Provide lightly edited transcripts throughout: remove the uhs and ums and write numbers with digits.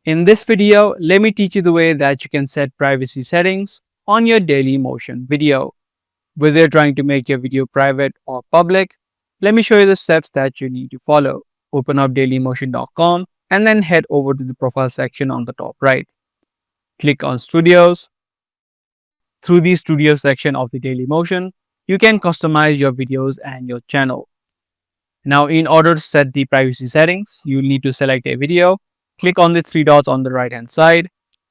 In this video, let me teach you the way that you can set privacy settings on your Dailymotion video. Whether you're trying to make your video private or public, let me show you the steps that you need to follow. Open up dailymotion.com and then head over to the profile section on the top right. Click on Studios. Through the Studio section of the Dailymotion, you can customize your videos and your channel. Now, in order to set the privacy settings, you need to select a video. Click on the three dots on the right hand side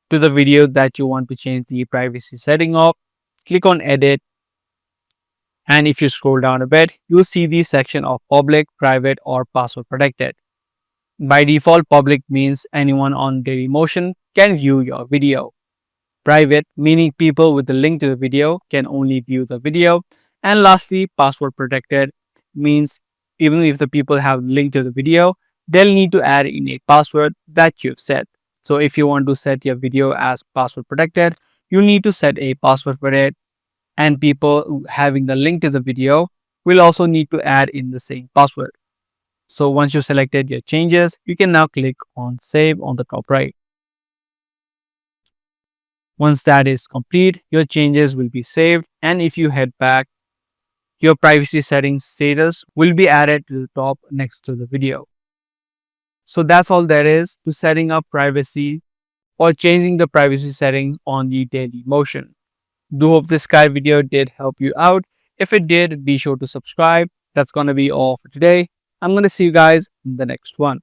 to the video that you want to change the privacy setting of. Click on Edit, and if you scroll down a bit, you'll see the section of Public, Private, or Password Protected. By default, public means anyone on Dailymotion can view your video. Private, meaning people with the link to the video can only view the video. And lastly, password protected means even if the people have link to the video, they'll need to add in a password that you've set. So if you want to set your video as password protected, you need to set a password for it, and people having the link to the video will also need to add in the same password. So once you've selected your changes, you can now click on Save on the top right. Once that is complete, your changes will be saved, and if you head back, your privacy settings status will be added to the top next to the video. So that's all there is to setting up privacy or changing the privacy settings on the Dailymotion. Do hope this guide video did help you out. If it did, be sure to subscribe. That's going to be all for today. I'm going to see you guys in the next one.